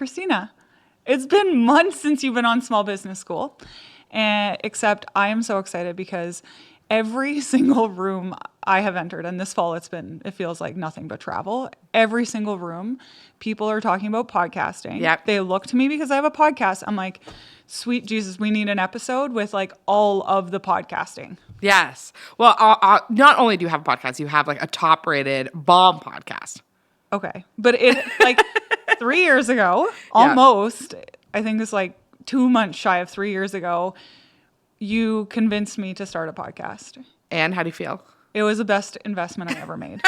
Kristina, it's been months since you've been on Small Business School, except I am so excited because every single room I have entered, and this fall it feels like nothing but travel. Every single room, people are talking about podcasting. Yep. They look to me because I have a podcast. I'm like, sweet Jesus, we need an episode with like all of the podcasting. Yes. Well, not only do you have a podcast, you have like a top-rated bomb podcast. Okay. But it like 3 years ago, almost, I think it's like 2 months shy of 3 years ago, you convinced me to start a podcast. And how do you feel? It was the best investment I ever made.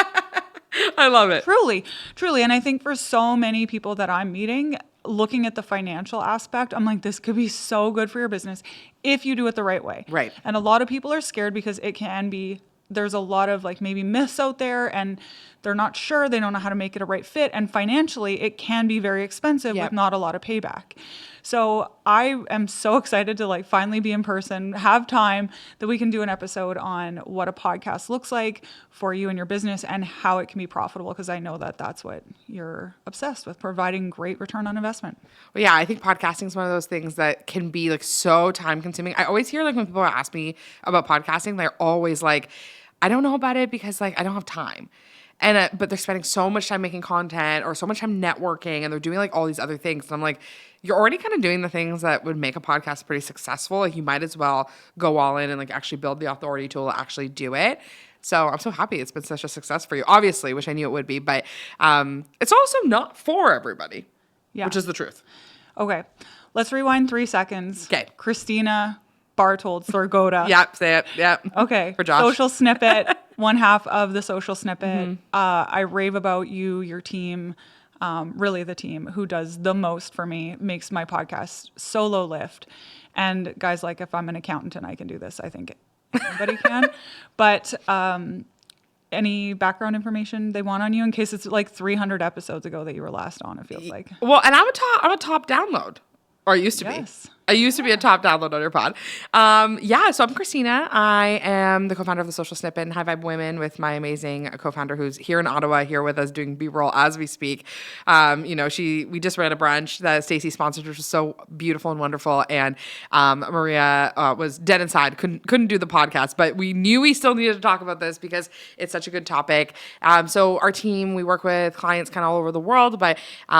I love it. Truly, truly. And I think for so many people that I'm meeting, looking at the financial aspect, I'm like, this could be so good for your business if you do it the right way. Right. And a lot of people are scared because it can be, there's a lot of like maybe myths out there and they're not sure, they don't know how to make it a right fit. And financially, it can be very expensive with not a lot of payback. So I am so excited to like finally be in person, have time that we can do an episode on what a podcast looks like for you and your business and how it can be profitable. Because I know that that's what you're obsessed with, providing great return on investment. Well, yeah, I think podcasting is one of those things that can be like so time consuming. I always hear like when people ask me about podcasting, they're always like, I don't know about it because like I don't have time. And but they're spending so much time making content or so much time networking and they're doing like all these other things. And I'm like, you're already kind of doing the things that would make a podcast pretty successful. Like you might as well go all in and like actually build the authority tool to actually do it. So I'm so happy it's been such a success for you. Obviously, which I knew it would be, but it's also not for everybody, which is the truth. Okay. Let's rewind 3 seconds. Okay. Kristina, Bartold-Sorgota. Yep, say it. Yep. Okay. For Josh. Social Snippet, one half of the Social Snippet. I rave about you, your team, really the team who does the most for me, makes my podcast solo lift. And guys, like if I'm an accountant and I can do this, I think anybody can. But any background information they want on you in case it's like 300 episodes ago that you were last on, it feels like. Well, and I'm a top download. Or I used to be. I used to be a top download on your pod. So I'm Kristina. I am the co-founder of the Social Snippet and High Vibe Women with my amazing co-founder who's here in Ottawa, here with us doing B-roll as we speak. We just ran a brunch that Staci sponsored, which was so beautiful and wonderful. And Maria was dead inside, couldn't do the podcast, but we knew we still needed to talk about this because it's such a good topic. So our team, we work with clients kind of all over the world, but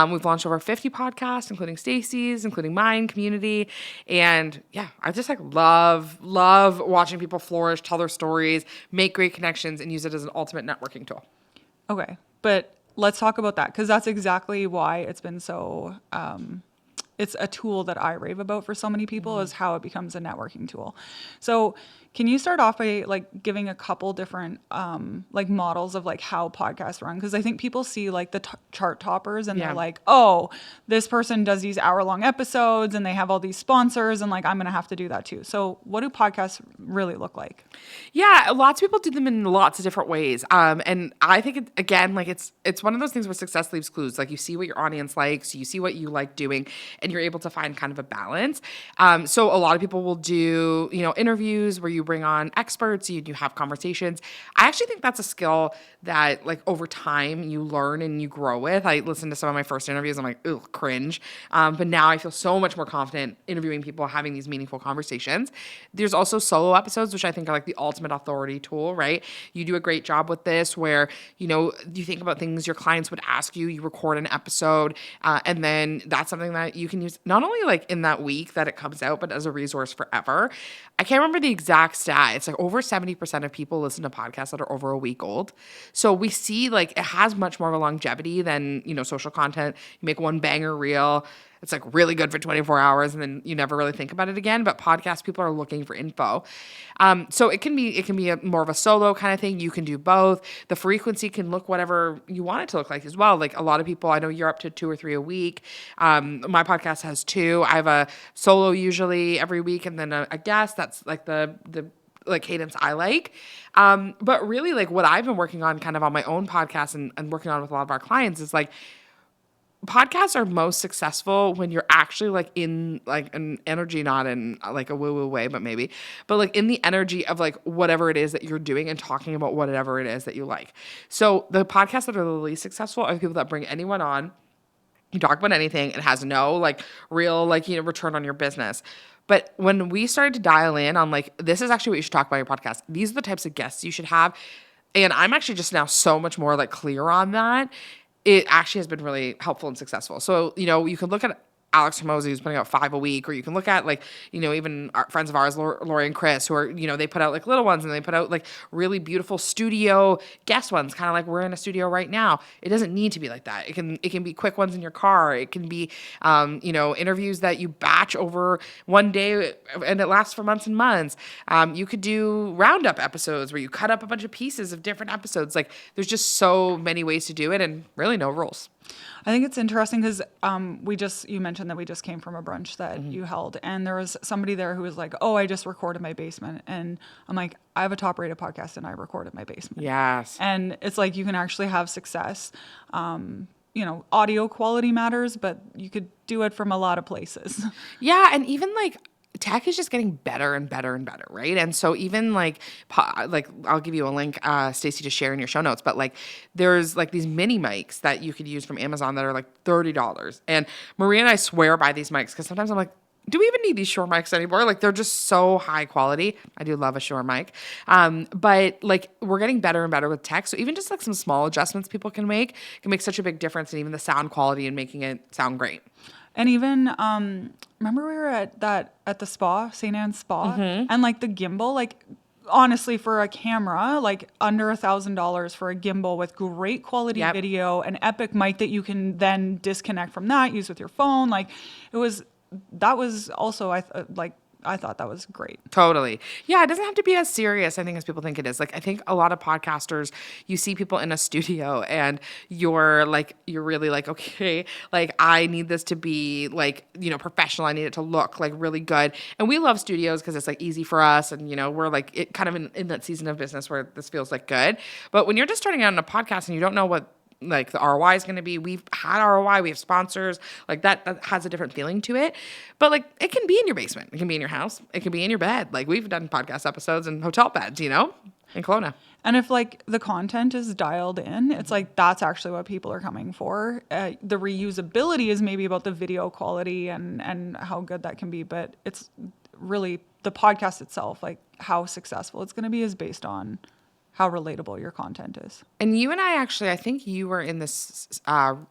we've launched over 50 podcasts, including Staci's, including mine, community. And yeah, I just like love watching people flourish, tell their stories, make great connections, and use it as an ultimate networking tool. Okay, but let's talk about that because that's exactly why it's been so. It's a tool that I rave about for so many people is how it becomes a networking tool. So can you start off by like giving a couple different like models of like how podcasts run? Because I think people see like the chart toppers and they're like, oh, this person does these hour-long episodes and they have all these sponsors and like I'm going to have to do that too. So what do podcasts really look like? Yeah, lots of people do them in lots of different ways. And I think it's one of those things where success leaves clues. Like you see what your audience likes, you see what you like doing, and you're able to find kind of a balance. So a lot of people will do, interviews where you bring on experts, you have conversations. I actually think that's a skill that like over time you learn and you grow with. I listened to some of my first interviews. I'm like, ugh, cringe. But now I feel so much more confident interviewing people, having these meaningful conversations. There's also solo episodes, which I think are like the ultimate authority tool, right? You do a great job with this where, you think about things your clients would ask you, you record an episode, and then that's something that you can use not only like in that week that it comes out, but as a resource forever. I can't remember the exact stat. It's like over 70% of people listen to podcasts that are over a week old. So we see like it has much more of a longevity than, social content. You make one banger reel. It's like really good for 24 hours and then you never really think about it again. But podcasts, people are looking for info. So it can be more of a solo kind of thing. You can do both. The frequency can look whatever you want it to look like as well. Like a lot of people, I know you're up to 2 or 3 a week. My podcast has 2. I have a solo usually every week and then a guest. That's like the cadence I like. But really like what I've been working on kind of on my own podcast and working on with a lot of our clients is like, podcasts are most successful when you're actually like in like an energy, not in like a woo-woo way, but like in the energy of like whatever it is that you're doing and talking about whatever it is that you like. So the podcasts that are the least successful are the people that bring anyone on You talk about anything. It has no like real like, you know, return on your business. But when we started to dial in on like, this is actually what you should talk about in your podcast. These are the types of guests you should have. And I'm actually just now so much more like clear on that. It actually has been really helpful and successful. So, you know, you can look at Alex Hormozy, who's putting out 5 a week, or you can look at like, you know, even our friends of ours, Lori and Chris, who are, you know, they put out like little ones and they put out like really beautiful studio guest ones, kind of like we're in a studio right now. It doesn't need to be like that. It can be quick ones in your car. It can be, you know, interviews that you batch over one day and it lasts for months and months. You could do roundup episodes where you cut up a bunch of pieces of different episodes. Like there's just so many ways to do it and really no rules. I think it's interesting because you mentioned that we just came from a brunch that you held, and there was somebody there who was like, "Oh, I just recorded my basement," and I'm like, "I have a top-rated podcast, and I recorded my basement." Yes. And it's like you can actually have success. You know, audio quality matters, but you could do it from a lot of places. Yeah, and even like tech is just getting better and better and better, right? And so even like I'll give you a link, Staci, to share in your show notes. But like there's like these mini mics that you could use from Amazon that are like $30. And Maria and I swear by these mics because sometimes I'm like, do we even need these Shure mics anymore? Like they're just so high quality. I do love a Shure mic. But like we're getting better and better with tech. So even just like some small adjustments people can make such a big difference in even the sound quality and making it sound great. And even remember we were at the spa, St. Anne's Spa, and like the gimbal, like honestly for a camera, like under $1,000 for a gimbal with great quality video, an epic mic that you can then disconnect from that, use with your phone. Like that was also I thought that was great. Totally. Yeah, it doesn't have to be as serious, I think, as people think it is. Like, I think a lot of podcasters, you see people in a studio and you're really like, okay, like, I need this to be, like, you know, professional. I need it to look, like, really good. And we love studios because it's, like, easy for us. And, you know, we're, like, it kind of in that season of business where this feels, like, good. But when you're just starting out in a podcast and you don't know what, like the ROI is going to be. We've had ROI, we have sponsors, like that has a different feeling to it. But like it can be in your basement, it can be in your house, it can be in your bed. Like we've done podcast episodes in hotel beds, you know, in Kelowna. And if like the content is dialed in, it's like that's actually what people are coming for. The reusability is maybe about the video quality and how good that can be, but it's really the podcast itself, like how successful it's going to be is based on how relatable your content is. And you and I actually, I think you were in this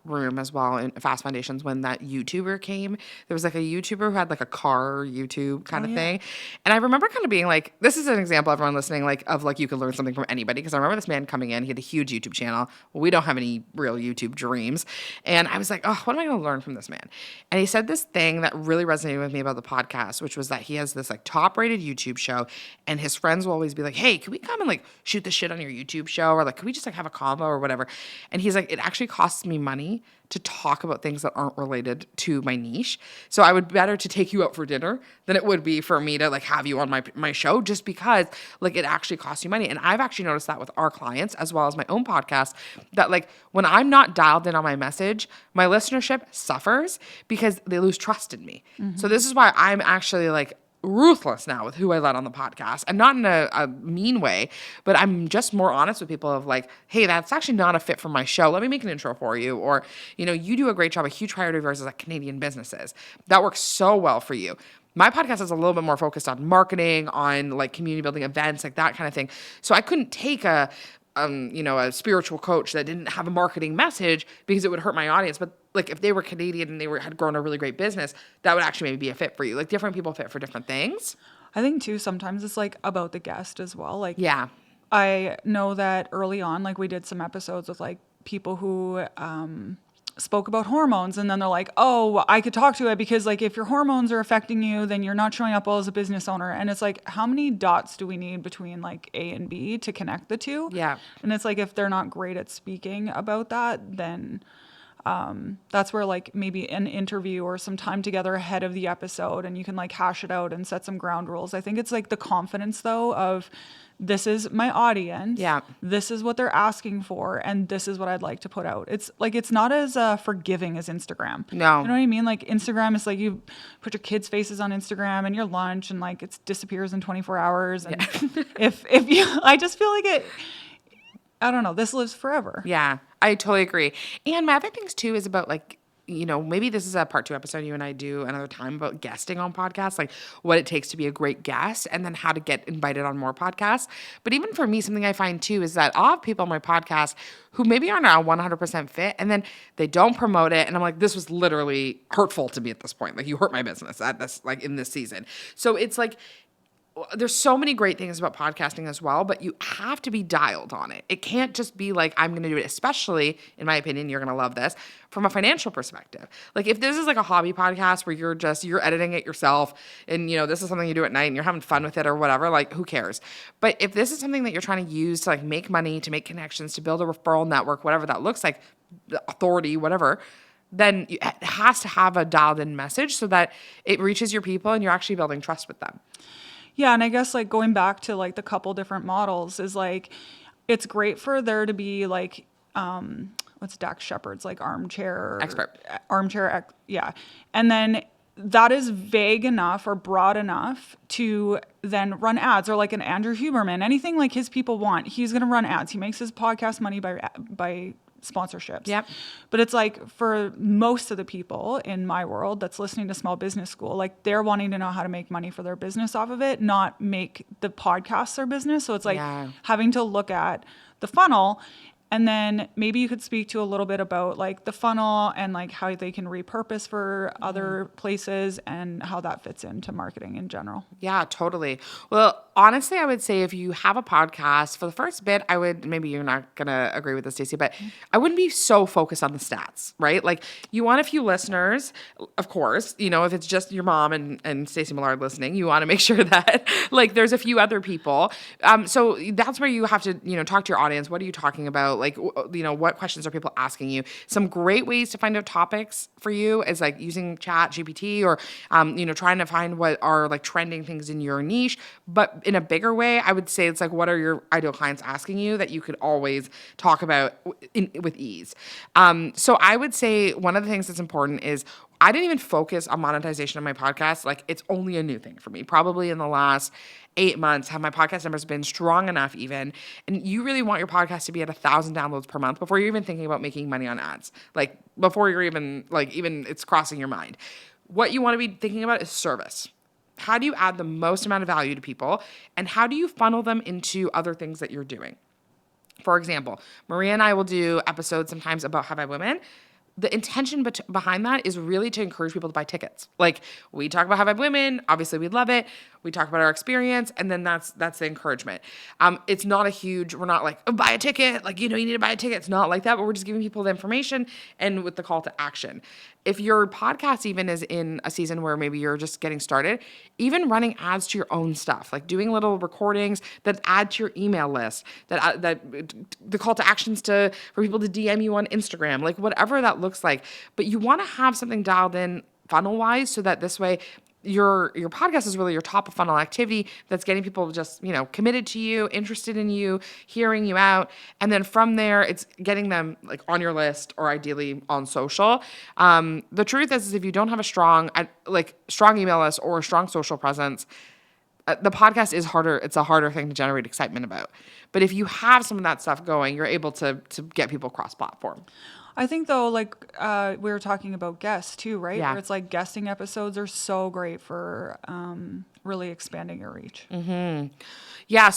room as well in Fast Foundations when that YouTuber came. There was like a YouTuber who had like a car YouTube kind of thing. And I remember kind of being like, this is an example, everyone listening, like of like you could learn something from anybody. Because I remember this man coming in, he had a huge YouTube channel. Well, we don't have any real YouTube dreams. And I was like, oh, what am I going to learn from this man? And he said this thing that really resonated with me about the podcast, which was that he has this like top rated YouTube show and his friends will always be like, hey, can we come and like shoot the shit on your YouTube show, or like could we just like have a combo or whatever. And he's like, it actually costs me money to talk about things that aren't related to my niche, so I would better to take you out for dinner than it would be for me to like have you on my show, just because like it actually costs you money. And I've actually noticed that with our clients as well as my own podcast, that like when I'm not dialed in on my message, my listenership suffers because they lose trust in me. So this is why I'm actually like ruthless now with who I let on the podcast, and not in a mean way, but I'm just more honest with people of like, hey, that's actually not a fit for my show. Let me make an intro for you. Or, you know, you do a great job. A huge priority of yours is like Canadian businesses. That works so well for you. My podcast is a little bit more focused on marketing, on like community building events, like that kind of thing. So I couldn't take a spiritual coach that didn't have a marketing message because it would hurt my audience. But like if they were Canadian and had grown a really great business, that would actually maybe be a fit for you. Like different people fit for different things. I think too, sometimes it's like about the guest as well. Like, yeah, I know that early on, like we did some episodes with like people who, spoke about hormones, and then they're like, oh, I could talk to it because like if your hormones are affecting you, then you're not showing up well as a business owner. And it's like, how many dots do we need between like A and B to connect the two? Yeah. And it's like, if they're not great at speaking about that, then that's where like maybe an interview or some time together ahead of the episode and you can like hash it out and set some ground rules. I think it's like the confidence though of, this is my audience. Yeah. This is what they're asking for, and this is what I'd like to put out. It's like, it's not as forgiving as Instagram. No. You know what I mean? Like Instagram is like, you put your kids' faces on Instagram and your lunch, and like it disappears in 24 hours. And if you, I just feel like it, I don't know, this lives forever. Yeah, I totally agree. And my other things too is about like maybe this is a part 2 episode you and I do another time about guesting on podcasts, like what it takes to be a great guest and then how to get invited on more podcasts. But even for me, something I find too is that I'll have people on my podcast who maybe aren't a 100% fit and then they don't promote it. And I'm like, this was literally hurtful to me at this point. Like you hurt my business at this, like in this season. So it's like, there's so many great things about podcasting as well, but you have to be dialed on it. It can't just be like, I'm going to do it, especially, in my opinion, you're going to love this, from a financial perspective. Like if this is like a hobby podcast where you're editing it yourself and, this is something you do at night and you're having fun with it or whatever, like who cares? But if this is something that you're trying to use to like make money, to make connections, to build a referral network, whatever that looks like, the authority, whatever, then it has to have a dialed in message so that it reaches your people and you're actually building trust with them. Yeah, and I guess like going back to like the couple different models is like it's great for there to be like what's Dax Shepard's like armchair expert. Yeah. And then that is vague enough or broad enough to then run ads, or like an Andrew Huberman, anything like his people want. He's going to run ads. He makes his podcast money by sponsorships. Yep. But it's like for most of the people in my world that's listening to Small Business School, like they're wanting to know how to make money for their business off of it, not make the podcast their business. So it's like having to look at the funnel. And then maybe you could speak to a little bit about like the funnel and like how they can repurpose for other places and how that fits into marketing in general. Yeah, totally. Well, honestly, I would say if you have a podcast, for the first bit, maybe you're not going to agree with this, Staci, but I wouldn't be so focused on the stats, right? Like you want a few listeners, of course, if it's just your mom and Staci Millard listening, you want to make sure that like there's a few other people. So that's where you have to, talk to your audience. What are you talking about? Like, what questions are people asking you? Some great ways to find out topics for you is like using Chat GPT or, trying to find what are like trending things in your niche. But in a bigger way, I would say it's like, what are your ideal clients asking you that you could always talk about with ease? So I would say one of the things that's important is I didn't even focus on monetization of my podcast. Like it's only a new thing for me. Probably in the last 8 months have my podcast numbers been strong enough even. And you really want your podcast to be at 1,000 downloads per month before you're even thinking about making money on ads. Like before you're even it's crossing your mind. What you want to be thinking about is service. How do you add the most amount of value to people? And how do you funnel them into other things that you're doing? For example, Maria and I will do episodes sometimes about High Vibe Women. The intention behind that is really to encourage people to buy tickets. Like we talk about High Vibe Women, obviously we love it. We talk about our experience, and then that's the encouragement. It's not we're not like, oh, buy a ticket, like, you need to buy a ticket. It's not like that, but we're just giving people the information and with the call to action. If your podcast even is in a season where maybe you're just getting started, even running ads to your own stuff, like doing little recordings that add to your email list, that the call to actions for people to DM you on Instagram, like whatever that looks like. But you want to have something dialed in funnel-wise so that this way your podcast is really your top of funnel activity that's getting people just, committed to you, interested in you, hearing you out. And then from there, it's getting them like on your list or ideally on social. The truth is if you don't have a strong email list or a strong social presence, the podcast is harder. It's a harder thing to generate excitement about. But if you have some of that stuff going, you're able to get people cross-platform. I think though, like we were talking about guests too, right? Yeah. Where it's like guesting episodes are so great for really expanding your reach. Mm-hmm. Yeah,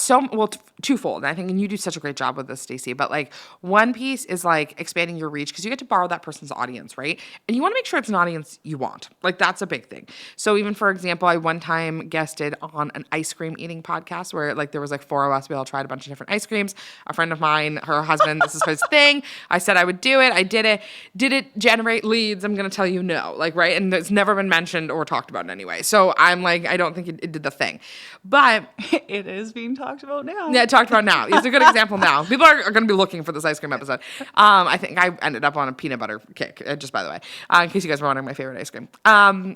twofold. And I think, and you do such a great job with this, Staci, but like one piece is like expanding your reach because you get to borrow that person's audience, right? And you want to make sure it's an audience you want. Like that's a big thing. So even for example, I one time guested on an ice cream eating podcast where like there was like 4 of us. We all tried a bunch of different ice creams. A friend of mine, her husband, this is his thing. I said I would do it. I did it. Did it generate leads? I'm going to tell you no. Like, right? And it's never been mentioned or talked about in any way. So I'm like, I don't think it did the thing. But it is being talked about now. Yeah, talked about now. It's a good example now. People are going to be looking for this ice cream episode. I think I ended up on a peanut butter kick, just by the way, in case you guys were wondering my favorite ice cream.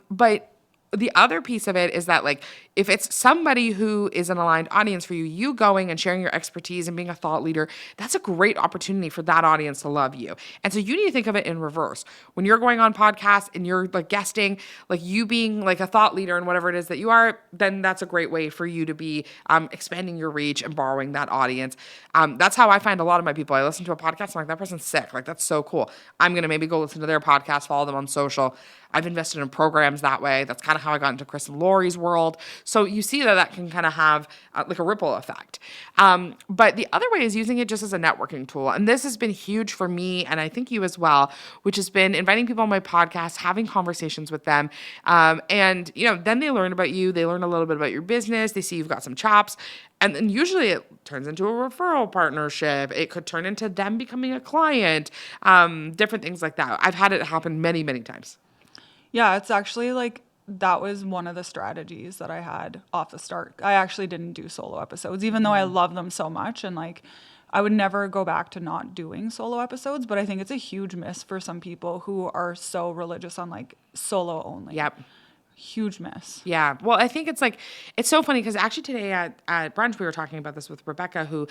But the other piece of it is that, like, if it's somebody who is an aligned audience for you, you going and sharing your expertise and being a thought leader, that's a great opportunity for that audience to love you. And so you need to think of it in reverse. When you're going on podcasts and you're like guesting, like you being like a thought leader and whatever it is that you are, then that's a great way for you to be expanding your reach and borrowing that audience. That's how I find a lot of my people. I listen to a podcast, I'm like, that person's sick. Like, that's so cool. I'm going to maybe go listen to their podcast, follow them on social. I've invested in programs that way. That's kind of how I got into Chris and Lori's world. So you see that can kind of have like a ripple effect. But the other way is using it just as a networking tool. And this has been huge for me, and I think you as well, which has been inviting people on my podcast, having conversations with them. And, then they learn about you. They learn a little bit about your business. They see you've got some chops. And then usually it turns into a referral partnership. It could turn into them becoming a client, different things like that. I've had it happen many, many times. Yeah, it's actually like that was one of the strategies that I had off the start. I actually didn't do solo episodes, even though I love them so much. And like, I would never go back to not doing solo episodes, but I think it's a huge miss for some people who are so religious on like solo only. Yep. Huge miss. Yeah. Well, I think it's so funny because actually today at brunch, we were talking about this with Rebecca, who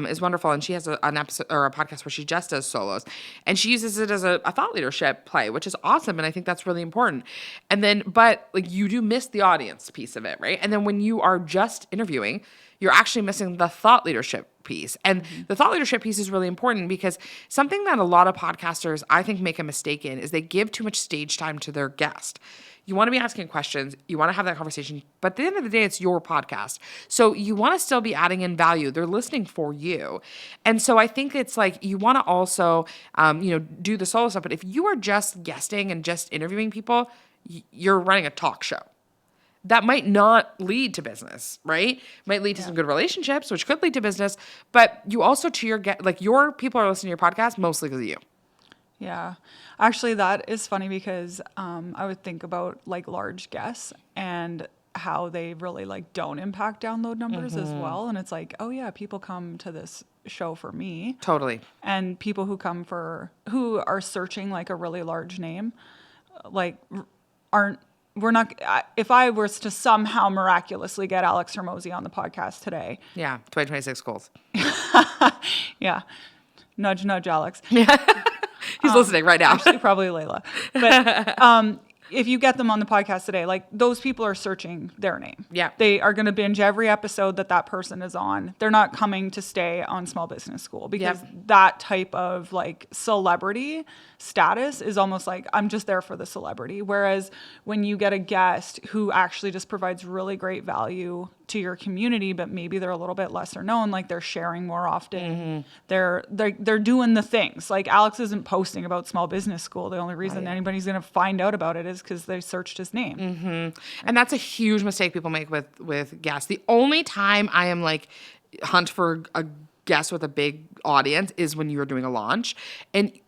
is wonderful. And she has an episode or a podcast where she just does solos, and she uses it as a thought leadership play, which is awesome. And I think that's really important. And then, but like you do miss the audience piece of it, right? And then when you are just interviewing, you're actually missing the thought leadership piece. And the thought leadership piece is really important because something that a lot of podcasters, I think, make a mistake in is they give too much stage time to their guest. You want to be asking questions. You want to have that conversation. But at the end of the day, it's your podcast. So you want to still be adding in value. They're listening for you. And so I think it's like you want to also, do the solo stuff. But if you are just guesting and just interviewing people, you're running a talk show. That might not lead to business, right? Might lead to some good relationships, which could lead to business. But you also, to your your people are listening to your podcast mostly because of you. Yeah. Actually, that is funny because I would think about like large guests and how they really like don't impact download numbers as well. And it's like, oh yeah, people come to this show for me. Totally. And people who who are searching like a really large name, like we're not, if I was to somehow miraculously get Alex Hermosi on the podcast today. Yeah. 2026 goals. Yeah. Nudge, nudge, Alex. He's listening right now. Actually, probably Layla. But if you get them on the podcast today, like those people are searching their name. Yeah. They are going to binge every episode that person is on. They're not coming to stay on Small Business School because that type of like celebrity status is almost like I'm just there for the celebrity. Whereas when you get a guest who actually just provides really great value to your community, but maybe they're a little bit lesser known, like they're sharing more often. They're doing the things. Like Alex isn't posting about Small Business School. The only reason anybody's going to find out about it is because they searched his name. And that's a huge mistake people make with guests. The only time I am like hunt for a guest with a big audience is when you're doing a launch.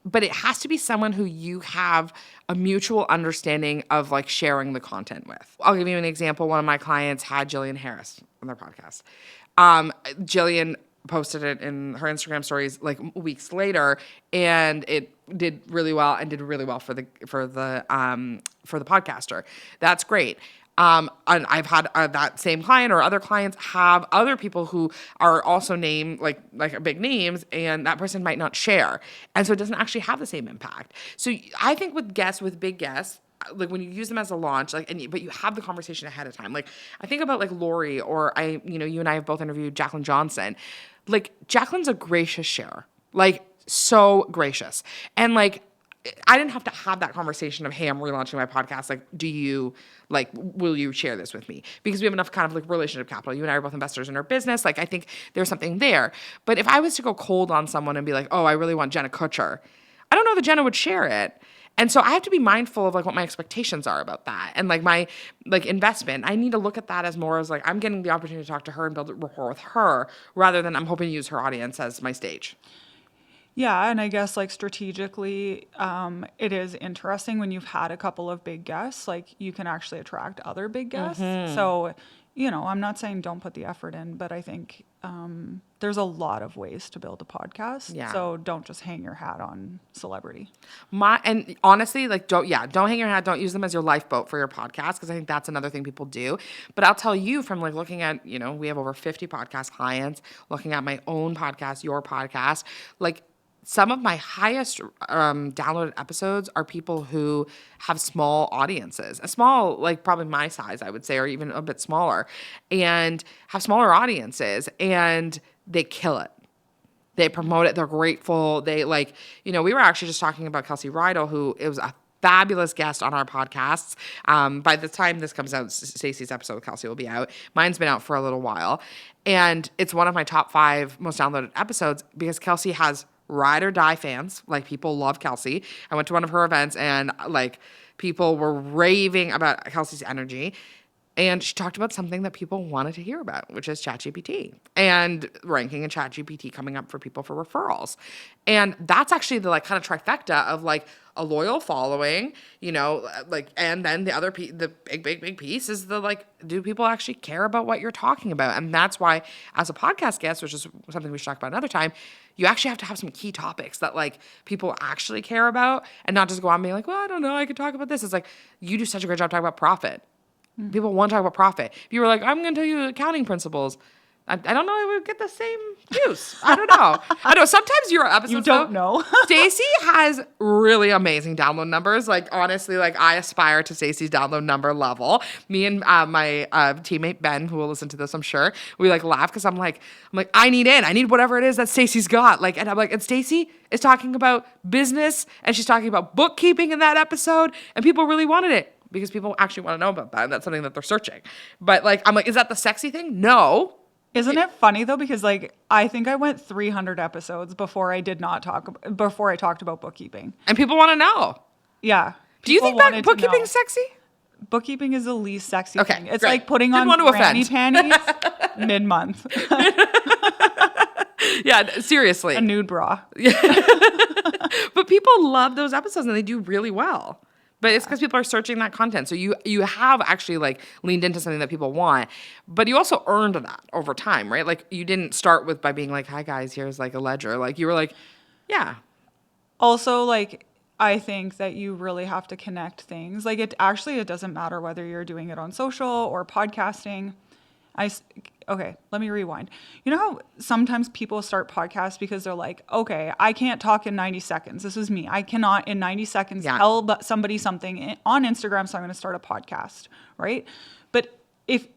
But it has to be someone who you have a mutual understanding of like sharing the content with. I'll give you an example. One of my clients had Jillian Harris on their podcast. Jillian posted it in her Instagram stories like weeks later, and it did really well for the podcaster. That's great. And I've had that same client or other clients have other people who are also named like big names, and that person might not share. And so it doesn't actually have the same impact. So I think with big guests, like when you use them as a launch, but you have the conversation ahead of time. Like I think about like Lori or you and I have both interviewed Jacqueline Johnson. Like Jacqueline's a gracious sharer, like so gracious. And like, I didn't have to have that conversation of, hey, I'm relaunching my podcast. Like, will you share this with me? Because we have enough kind of like relationship capital. You and I are both investors in our business. Like, I think there's something there. But if I was to go cold on someone and be like, oh, I really want Jenna Kutcher, I don't know that Jenna would share it. And so I have to be mindful of like what my expectations are about that. And like my like investment, I need to look at that as more as like I'm getting the opportunity to talk to her and build a rapport with her rather than I'm hoping to use her audience as my stage. Yeah, and I guess like strategically, it is interesting when you've had a couple of big guests, like you can actually attract other big guests. So I'm not saying don't put the effort in, but I think there's a lot of ways to build a podcast. Yeah. So don't just hang your hat on celebrity. And honestly, like, don't hang your hat. Don't use them as your lifeboat for your podcast, because I think that's another thing people do. But I'll tell you from like looking at, we have over 50 podcast clients, looking at my own podcast, your podcast, like some of my highest downloaded episodes are people who have small audiences, a small, like probably my size, I would say, or even a bit smaller, and have smaller audiences, and they kill it. They promote it. They're grateful. They we were actually just talking about Kelsey Rydell, who it was a fabulous guest on our podcasts. By the time this comes out, Staci's episode with Kelsey will be out. Mine's been out for a little while. And it's one of my top 5 most downloaded episodes because Kelsey has ride or die fans. Like, people love Kelsey. I went to one of her events and like people were raving about Kelsey's energy. And she talked about something that people wanted to hear about, which is ChatGPT and ranking in ChatGPT coming up for people for referrals. And that's actually the like kind of trifecta of like a loyal following, and then the big piece is the like, do people actually care about what you're talking about? And that's why, as a podcast guest, which is something we should talk about another time, you actually have to have some key topics that like people actually care about, and not just go on being like, well, I don't know, I could talk about this. It's like, you do such a great job talking about profit. People want to talk about profit. If you were like, I'm going to tell you accounting principles, I don't know if we would get the same views. I don't know. I know sometimes your episodes, You don't know. Staci has really amazing download numbers. Like, honestly, like I aspire to Staci's download number level. Me and my teammate Ben, who will listen to this, I'm sure, we like laugh because I'm like, I need whatever it is that Staci's got. Like, and I'm like, and Staci is talking about business, and she's talking about bookkeeping in that episode, and people really wanted it because people actually want to know about that, and that's something that they're searching. But like, I'm like, is that the sexy thing? No. Isn't it funny though? Because like, I think I went 300 episodes before I talked about bookkeeping. And people want to know. Yeah. Do you think that bookkeeping's sexy? Bookkeeping is the least sexy Okay, thing. It's great. like putting Didn't on want to granny offend. panties mid-month. Yeah, seriously. A nude bra. But people love those episodes and they do really well. But it's because people are searching that content. So you have actually like leaned into something that people want, but you also earned that over time, right? Like, you didn't start by being like, hi guys, here's like a ledger. Like, you were like, yeah. Also, like, I think that you really have to connect things. Like, it doesn't matter whether you're doing it on social or podcasting. Okay, let me rewind. You know how sometimes people start podcasts because they're like, okay, I can't talk in 90 seconds. This is me. I cannot in 90 seconds tell somebody something on Instagram, so I'm going to start a podcast, right? But if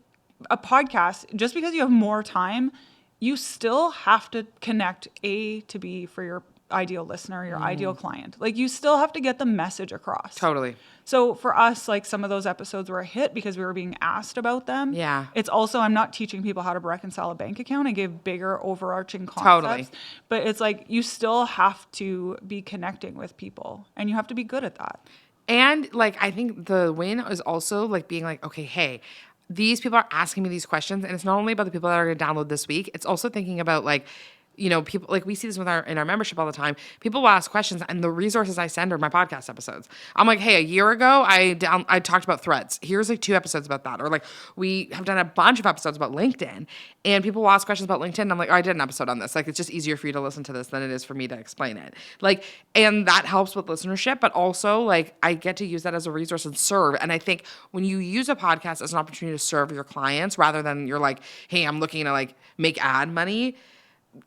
a podcast, just because you have more time, you still have to connect A to B for your ideal listener, your ideal client. Like, you still have to get the message across. Totally. So for us, like, some of those episodes were a hit because we were being asked about them. Yeah. It's also, I'm not teaching people how to reconcile a bank account. I gave bigger overarching concepts. Totally. But it's like, you still have to be connecting with people, and you have to be good at that. And like, I think the win is also like being like, okay, hey, these people are asking me these questions, and it's not only about the people that are going to download this week. It's also thinking about like, people, like, we see this in our membership all the time. People will ask questions, and the resources I send are my podcast episodes. I'm like, hey, a year ago, I talked about threads. Here's like 2 episodes about that. Or like, we have done a bunch of episodes about LinkedIn, and people will ask questions about LinkedIn. And I'm like, oh, I did an episode on this. Like, it's just easier for you to listen to this than it is for me to explain it. Like, and that helps with listenership, but also like, I get to use that as a resource and serve. And I think when you use a podcast as an opportunity to serve your clients, rather than you're like, hey, I'm looking to like make ad money,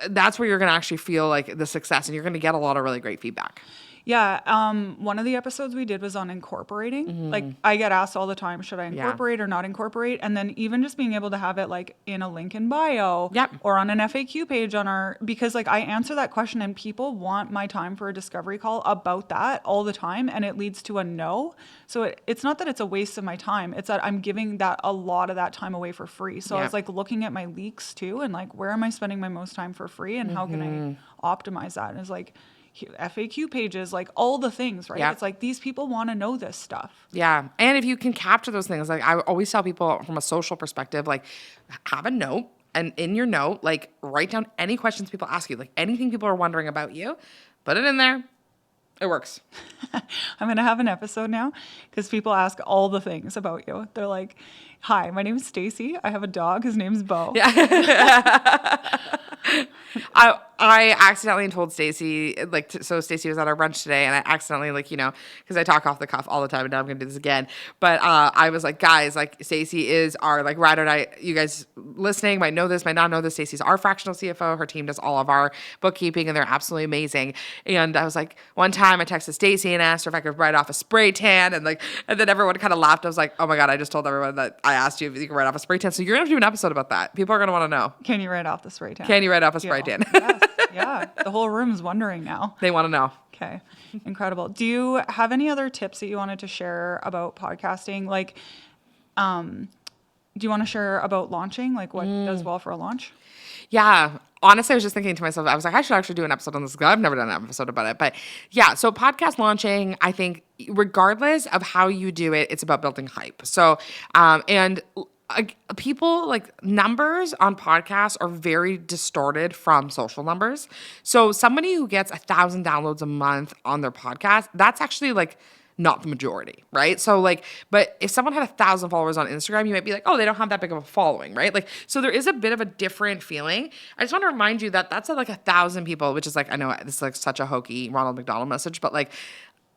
that's where you're going to actually feel like the success, and you're going to get a lot of really great feedback. Yeah. One of the episodes we did was on incorporating. Mm-hmm. Like, I get asked all the time, should I incorporate or not incorporate? And then even just being able to have it like in a link in bio or on an FAQ page because like, I answer that question, and people want my time for a discovery call about that all the time. And it leads to a no. So it's not that it's a waste of my time. It's that I'm giving a lot of that time away for free. So I was like looking at my leaks too, and like, where am I spending my most time for free, and how can I optimize that? And it's like, FAQ pages, like all the things, right? It's like, these people want to know this stuff. Yeah. And if you can capture those things, like I always tell people from a social perspective, like, have a note, and in your note, like, write down any questions people ask you, like anything people are wondering about you, put it in there. It works. I'm going to have an episode now because people ask all the things about you. They're like, hi, my name is Staci. I have a dog. His name's Bo. Yeah. I accidentally told Staci, like, so Staci was at our brunch today, and I accidentally, like, because I talk off the cuff all the time, and now I'm going to do this again. But I was like, guys, like, Staci is our, like, ride or die. You guys listening might know this, might not know this. Staci's our fractional CFO. Her team does all of our bookkeeping, and they're absolutely amazing. And I was like, one time I texted Staci and asked her if I could write off a spray tan, and then everyone kind of laughed. I was like, oh my God, I just told everyone that I asked you if you could write off a spray tan. So you're going to do an episode about that. People are going to want to know. Can you write off the spray tan? Can you write off a spray tan? Yes. Yeah. The whole room's wondering now. They want to know. Okay. Incredible. Do you have any other tips that you wanted to share about podcasting? Like, do you want to share about launching? Like what does well for a launch? Yeah. Honestly, I was just thinking to myself, I was like, I should actually do an episode on this because I've never done an episode about it. But yeah, so podcast launching, I think regardless of how you do it, it's about building hype. So, people like numbers on podcasts are very distorted from social numbers. So somebody who gets 1,000 downloads a month on their podcast, that's actually like not the majority, right? So like, but if someone had 1,000 followers on Instagram, you might be like, oh, they don't have that big of a following, right? Like, so there is a bit of a different feeling. I just want to remind you that that's like 1,000 people, which is like, I know this is like such a hokey Ronald McDonald message, but like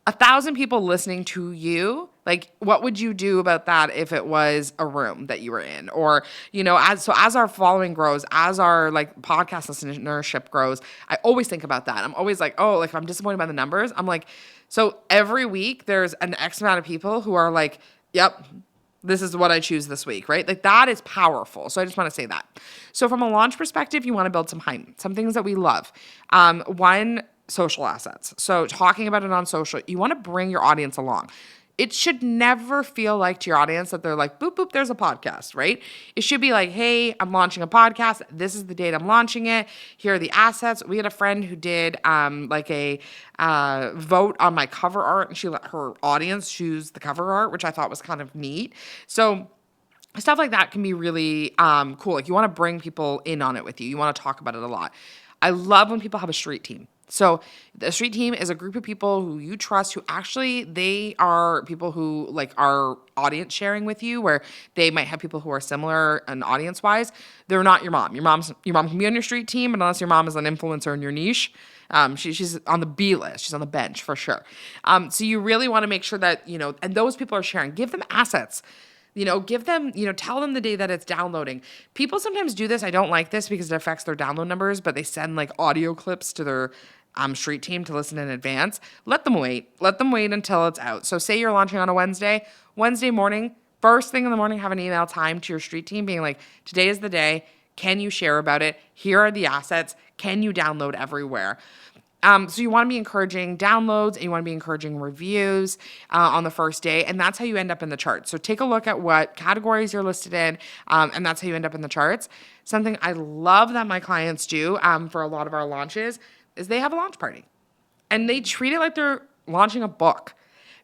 1,000 people listening to you, like what would you do about that if it was a room that you were in? Or, as our following grows, as our like podcast listenership grows, I always think about that. I'm always like, oh, like if I'm disappointed by the numbers, I'm like, so every week there's an X amount of people who are like, yep, this is what I choose this week, right? Like that is powerful. So I just want to say that. So from a launch perspective, you want to build some hype, some things that we love. One, social assets. So talking about it on social, you want to bring your audience along. It should never feel like to your audience that they're like, boop, boop, there's a podcast, right? It should be like, hey, I'm launching a podcast. This is the date I'm launching it. Here are the assets. We had a friend who did like a vote on my cover art, and she let her audience choose the cover art, which I thought was kind of neat. So stuff like that can be really cool. Like you want to bring people in on it with you. You want to talk about it a lot. I love when people have a street team. So the street team is a group of people who you trust, who actually they are people who like are audience sharing with you, where they might have people who are similar and audience wise. They're not your mom. Your mom can be on your street team, but unless your mom is an influencer in your niche, she's on the B list. She's on the bench for sure. So you really want to make sure that, and those people are sharing. Give them assets. Give them, tell them the day that it's downloading. People sometimes do this. I don't like this because it affects their download numbers, but they send like audio clips to their street team to listen in advance. Let them wait. Let them wait until it's out. So say you're launching on a Wednesday morning, first thing in the morning, have an email time to your street team being like, today is the day. Can you share about it? Here are the assets. Can you download everywhere? So you want to be encouraging downloads and you want to be encouraging reviews on the first day. And that's how you end up in the charts. So take a look at what categories you're listed in, and that's how you end up in the charts. Something I love that my clients do for a lot of our launches is they have a launch party. And they treat it like they're launching a book.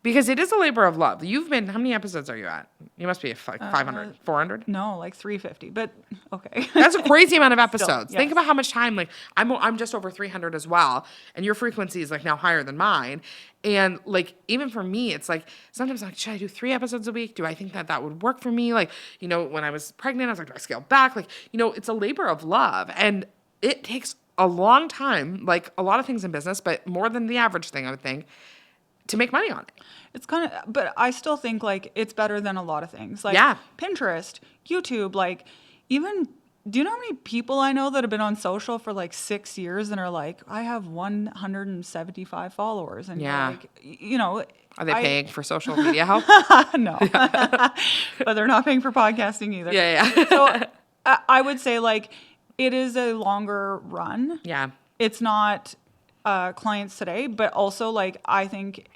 Because it is a labor of love. How many episodes are you at? You must be like 500, 400? No, like 350, but okay. That's a crazy amount of episodes. Still, yes. Think about how much time, like I'm just over 300 as well. And your frequency is like now higher than mine. And like, even for me, it's like, sometimes I'm like, should I do 3 episodes a week? Do I think that would work for me? Like, when I was pregnant, I was like, do I scale back? Like, it's a labor of love. And it takes a long time, like a lot of things in business, but more than the average thing, I would think, to make money on it. It's kind of, but I still think like it's better than a lot of things. Like Pinterest, YouTube, like even, do you know how many people I know that have been on social for like 6 years and are like, I have 175 followers. And you're like, Are they paying for social media help? No, but they're not paying for podcasting either. Yeah. So I would say like it is a longer run. Yeah. It's not clients today, but also like I think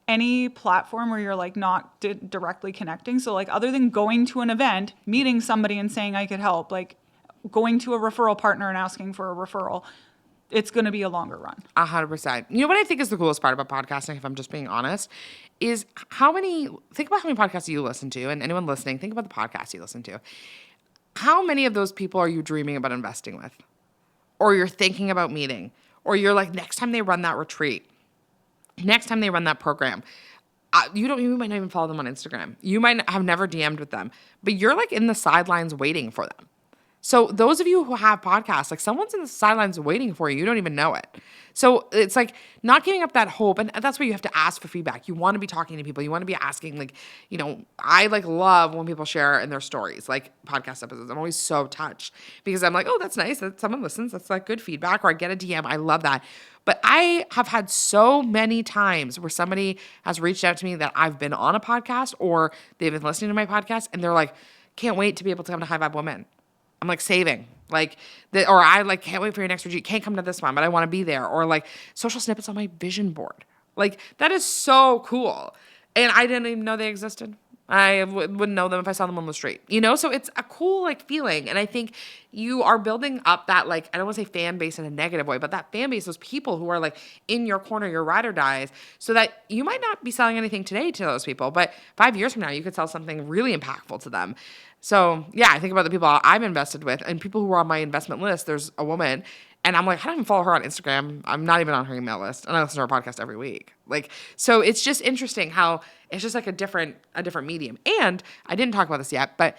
any platform where you're like not directly connecting. So like other than going to an event, meeting somebody and saying I could help, like going to a referral partner and asking for a referral, it's going to be a longer run. 100%. You know what I think is the coolest part about podcasting, if I'm just being honest, is think about how many podcasts you listen to, and anyone listening, think about the podcasts you listen to. How many of those people are you dreaming about investing with? Or you're thinking about meeting? Or you're like, next time they run that retreat, next time they run that program, you might not even follow them on Instagram. You might have never DM'd with them, but you're like in the sidelines waiting for them. So those of you who have podcasts, like someone's in the sidelines waiting for you. You don't even know it. So it's like not giving up that hope. And that's where you have to ask for feedback. You want to be talking to people. You want to be asking, like, you know, I like love when people share in their stories, like podcast episodes. I'm always so touched because I'm like, oh, that's nice that someone listens. That's like good feedback. Or I get a DM. I love that. But I have had so many times where somebody has reached out to me that I've been on a podcast or they've been listening to my podcast and they're like, can't wait to be able to come to High Vibe Women. I'm like saving, like, or I like can't wait for your next retreat. Can't come to this one, but I want to be there. Or like social snippets on my vision board. Like that is so cool, and I didn't even know they existed. I wouldn't know them if I saw them on the street, you know? So it's a cool like feeling. And I think you are building up that, like, I don't want to say fan base in a negative way, but that fan base, those people who are like in your corner, your ride or dies, so that you might not be selling anything today to those people, but 5 years from now, you could sell something really impactful to them. So yeah, I think about the people I'm invested with and people who are on my investment list. There's a woman and I'm like, I don't even follow her on Instagram. I'm not even on her email list. And I listen to her podcast every week. Like, so it's just interesting how it's just like a different medium. And I didn't talk about this yet, but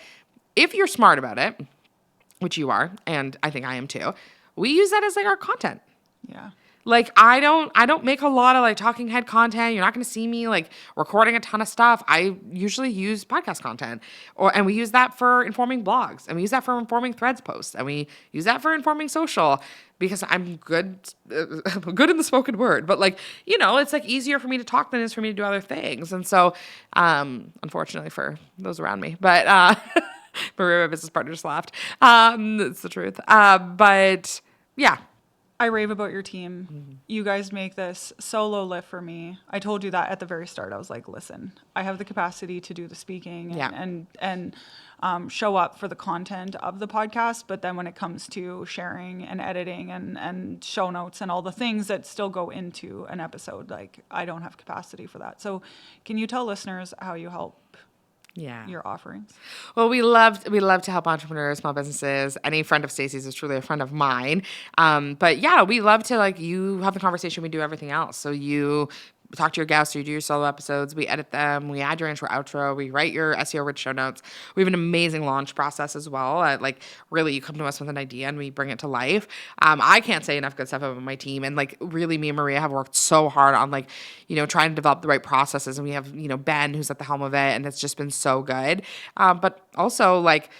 if you're smart about it, which you are, and I think I am too, we use that as like our content. Yeah. Like I don't make a lot of like talking head content. You're not going to see me like recording a ton of stuff. I usually use podcast content and we use that for informing blogs and we use that for informing threads posts and we use that for informing social because I'm good in the spoken word, but like, you know, it's like easier for me to talk than it is for me to do other things. And so, unfortunately for those around me, but, Maria, my business partner, just laughed. It's the truth. But yeah. I rave about your team. Mm-hmm. You guys make this so low lift for me. I told you that at the very start. I was like, listen, I have the capacity to do the speaking and show up for the content of the podcast. But then when it comes to sharing and editing and show notes and all the things that still go into an episode, like I don't have capacity for that. So can you tell listeners how you help your offerings? Well, we love to help entrepreneurs, small businesses. Any friend of Staci's is truly a friend of mine. But yeah, we love to like you have the conversation. We do everything else. So you talk to your guests, or you do your solo episodes, we edit them, we add your intro, outro, we write your SEO rich show notes. We have an amazing launch process as well. Like really, you come to us with an idea and we bring it to life. I can't say enough good stuff about my team, and like really, me and Maria have worked so hard on like, you know, trying to develop the right processes, and we have, you know, Ben who's at the helm of it, and it's just been so good. But also like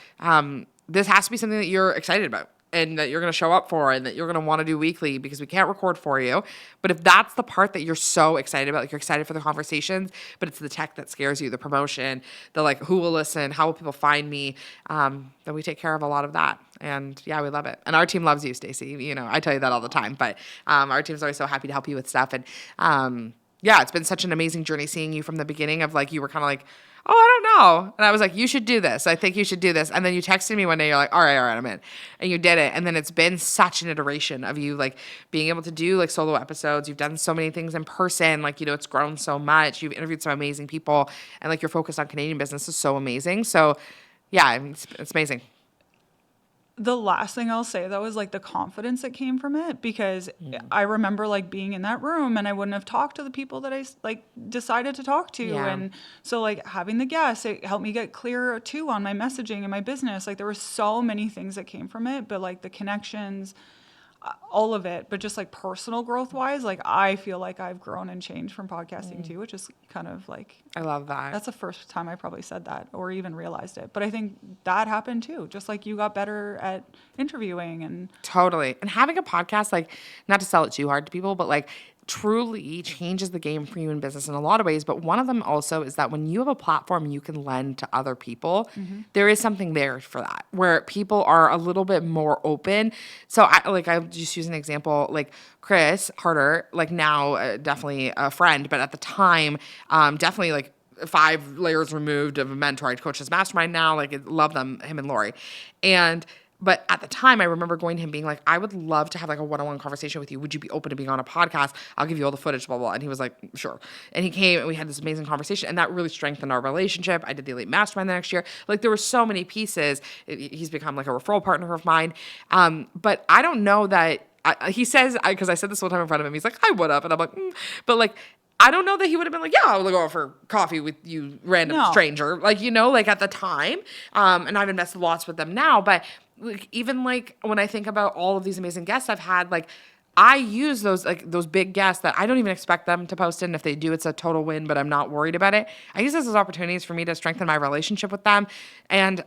this has to be something that you're excited about and that you're going to show up for and that you're going to want to do weekly, because we can't record for you. But if that's the part that you're so excited about, like you're excited for the conversations, but it's the tech that scares you, the promotion, the like who will listen, how will people find me, then we take care of a lot of that. And yeah, we love it. And our team loves you, Staci. You know, I tell you that all the time, but our team's always so happy to help you with stuff. And yeah, it's been such an amazing journey seeing you from the beginning of like, you were kind of like, oh, I don't know. And I was like, you should do this. I think you should do this. And then you texted me one day, you're like, all right, I'm in. And you did it. And then it's been such an iteration of you like being able to do like solo episodes. You've done so many things in person. Like, you know, it's grown so much. You've interviewed some amazing people, and like your focus on Canadian business is so amazing. So yeah, it's amazing. The last thing I'll say, though, is like the confidence that came from it, because I remember like being in that room and I wouldn't have talked to the people that I like decided to talk to. Yeah. And so like having the guests, it helped me get clearer too on my messaging and my business. Like there were so many things that came from it, but like the connections, all of it, but just like personal growth wise, like I feel like I've grown and changed from podcasting too, which is kind of like, I love that. That's the first time I probably said that or even realized it. But I think that happened too. Just like you got better at interviewing and totally. And having a podcast, like not to sell it too hard to people, but like truly changes the game for you in business in a lot of ways. But one of them also is that when you have a platform you can lend to other people, there is something there for that, where people are a little bit more open. So I'll just use an example, like Chris Harder, like now definitely a friend, but at the time, definitely like 5 layers removed of a mentor. I coach his mastermind now, like I love them, him and Lori. But at the time, I remember going to him being like, I would love to have like a one-on-one conversation with you. Would you be open to being on a podcast? I'll give you all the footage, blah, blah, blah. And he was like, sure. And he came and we had this amazing conversation, and that really strengthened our relationship. I did the Elite Mastermind the next year. Like there were so many pieces. He's become like a referral partner of mine. But I don't know that, he says, because I said this one time in front of him, he's like, I would have. And I'm like, but like, I don't know that he would have been like, yeah, I'll go out for coffee with you, random No. stranger. Like, you know, like at the time. And I've invested lots with them now. But like, even like when I think about all of these amazing guests I've had, like I use those big guests that I don't even expect them to post in. If they do, it's a total win, but I'm not worried about it. I use those as opportunities for me to strengthen my relationship with them and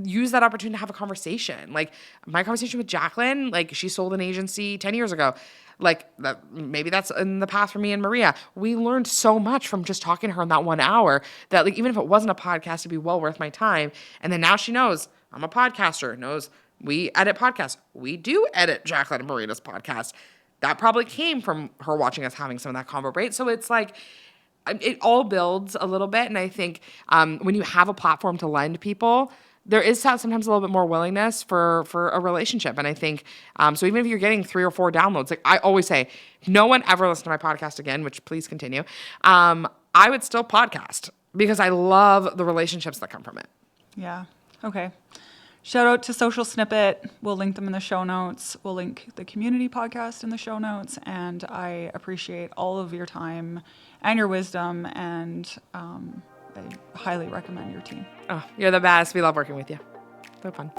use that opportunity to have a conversation. Like my conversation with Jacqueline, like she sold an agency 10 years ago. Like that, maybe that's in the past for me and Maria. We learned so much from just talking to her in that 1 hour that like even if it wasn't a podcast, it'd be well worth my time. And then now she knows I'm a podcaster, knows we edit podcasts. We do edit Jacqueline and Marina's podcast. That probably came from her watching us having some of that convo, right? So it's like, it all builds a little bit. And I think when you have a platform to lend people, there is sometimes a little bit more willingness for a relationship. And I think, so even if you're getting 3 or 4 downloads, like I always say, if no one ever listen to my podcast again, which please continue, I would still podcast because I love the relationships that come from it. Yeah. Okay. Shout out to Social Snippet. We'll link them in the show notes. We'll link the community podcast in the show notes. And I appreciate all of your time and your wisdom. And I highly recommend your team. Oh, you're the best. We love working with you. So fun.